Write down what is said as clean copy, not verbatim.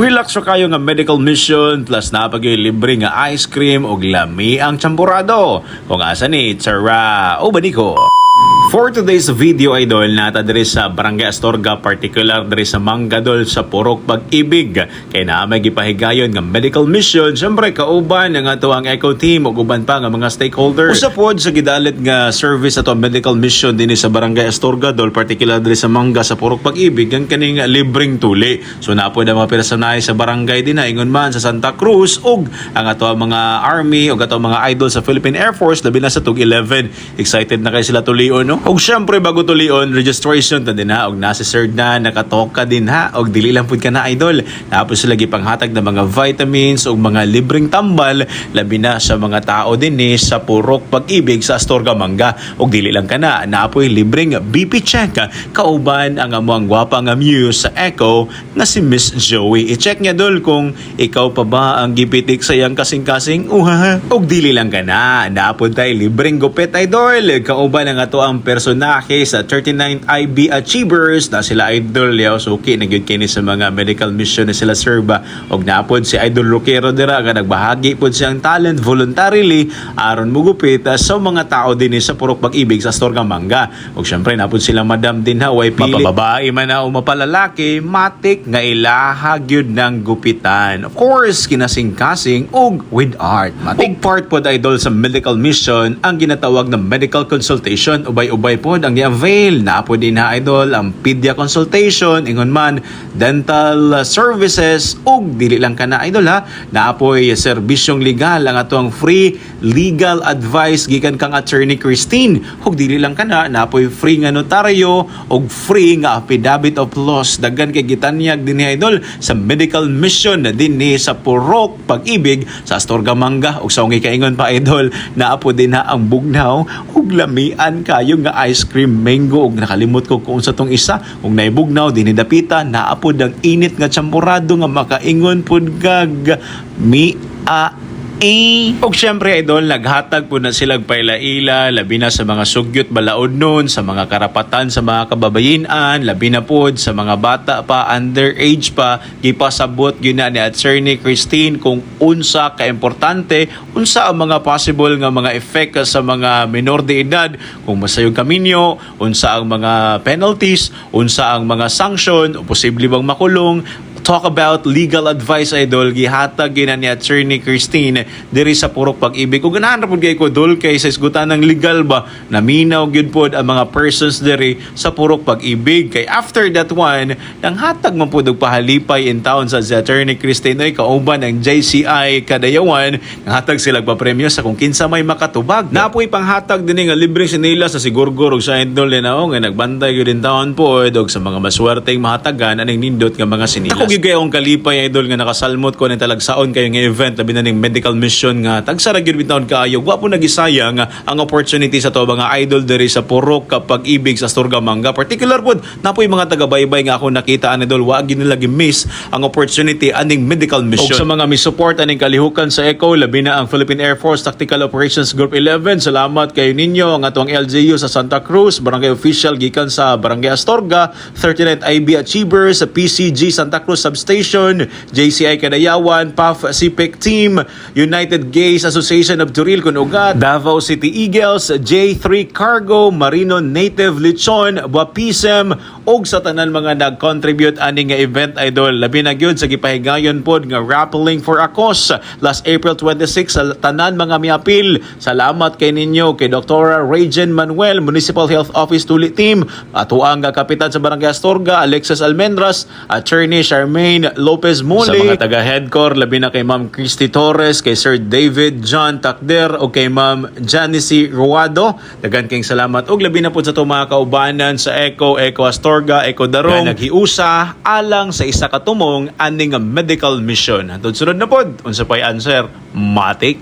Relax so kayo nga medical mission plus napagay libre nga ice cream o lami ang champurado. Kung asa ni Tsara o Baniko. For today's video idol, nata diri sa Barangay Astorga, particular diri sa Mangadol sa Purok Pag-ibig. Kay na may gipahigayon nga medical mission, syempre kauban nga ato ang Eco Team ug uban pa nga mga stakeholders. Usa pod sa gidalit nga service ato medical mission dinhi sa Barangay Astorga dol, particular diri sa Manga sa Purok Pag-ibig, ang kaning libreng tuli. So napod ang mga personahe sa barangay din ingon man sa Santa Cruz ug ang ato mga army ug ato mga idol sa Philippine Air Force labi na sa Tug 11. Excited na kay sila tulion, no? Og syempre bago tulion, registration ta din ha, og nasi-serve na, nakatoka din ha, og dili lang pud ka na idol. Tapos sila gipanghatag ng mga vitamins og mga libreng tambal labi na sa mga tao din ni sa Purok Pag-ibig sa Astorga Manga. Og dili lang kana, naapoy libreng BP check kauban ang amuang gwapa nga muse sa Echo nga si Miss Joey. I-check niya dol kung ikaw pa ba ang gipitik sa iyang kasing-kasing og dili lang kana, naapod tay libreng gupit idol kauban ang ato ang personahe sa 39th IB Achievers na sila idol yaw suki na gyud kini sa mga medical mission na sila serba. Og napod si Idol Roquero dira nga nagbahagi pod siyang talent voluntarily aron mugupit sa mga tao din sa Purok Pag-ibig sa Astorga Manga. Og syempre napod sila madam din ha, way pili mapababae man na o mapalalaki, matik nga ilaha gyud ng gupitan. Of course kinasing-kasing og with art. Matik part pod idol sa medical mission ang ginatawag na medical consultation. Ubay pod ang i-avail na po din ha idol ang pedia consultation, ingon man dental services ug dili lang kana idol ha, naapoy serbisyong legal ang atong free legal advice gikan kang attorney Christine. Ug dili lang kana, naapoy free nga notaryo ug free nga affidavit of loss. Daghan kay gitanyag dinhi idol sa medical mission dinhi sa Purok Pag-ibig sa Astorga Manga. Ug sa kaingon pa idol, naapo din ha ang bugnaw ug lamian kayo nga ice cream mango. Og nakalimot ko kung sa tong isa ug naibugnaw dinhi dapita, naapod ang init nga champurado nga makaingon pud kag og syempre idol, naghatag po na silang pailaila labi na sa mga sugyot balaod nun, sa mga karapatan sa mga kababayinan, labi na po sa mga bata pa, underage pa, gipasabot yun na ni Attorney Christine kung unsa ka-importante, unsa ang mga possible nga mga effect sa mga minor de edad, kung masayog kaminyo, unsa ang mga penalties, unsa ang mga sanction, o posible bang makulong. Talk about legal advice idol, gihatag gina ni Attorney Christine diri sa Purok Pag-ibig. Ug ganahan ra pud kay ko dol kay sa isgutan ng legal ba naminaw gyud pod ang mga persons diri sa Purok Pag-ibig. Kay after that one nang hatag man pud og pahalipay in town sa Attorney Christine ay kauban ng JCI Kadayawan, nang hatag sila papremyo sa kung kinsa may makatubag. Napoy panghatag dinhi nga libre sinila sa sigurgor ug sa idol ni nga nagbantay gyud in town pod og sa mga maswerteng mahatagan aning nindot nga mga sinilas. Gayong kalipay idol nga nakasalmot ko ng talagsaon kayo nga event labi na ning medical mission nga tagsara gyud bitawon kaayo. Wa po nagisayang ang opportunity sa to mga idol diri sa Purok Pag-ibig sa Astorga Manga. Particular pod napoy mga taga-baybay nga ako nakita an idol, wa gyud nila gi-miss ang opportunity aning medical mission. Og sa mga mi-support aning kalihukan sa Eco labi na ang Philippine Air Force Tactical Operations Group 11, salamat kayo ninyo. Ang atong LGU sa Santa Cruz, barangay official gikan sa Barangay Astorga, 39th IB Achievers sa PCG Santa Cruz Substation, JCI Kadayawan, PAF CPEC Team, United Gays Association of Turil Kunugat, Davao City Eagles, J3 Cargo, Marino Native Lechon, Wapisem, og sa tanan mga nag-contribute ani nga event idol. Labi na gyud sa gipahigayon pod nga rappelling for Akos last April 26 sa tanan mga miapil. Salamat kay ninyo kay Dr. Rejen Manuel, Municipal Health Office Tuli Team, atuang kapitan sa Barangay Astorga Alexis Almendras, Attorney Charmaine Lopez Mole, sa mga taga-headcore labi na kay Ma'am Christy Torres, kay Sir David John Takder o kay Ma'am Janice Ruado. Dagan kayong salamat og labi na po sa itong mga kaubanan sa Eco Astorga, Eco Darong na naghiusa alang sa isa katumong aning medical mission. Hantod sunod na pod unsa pay answer matik.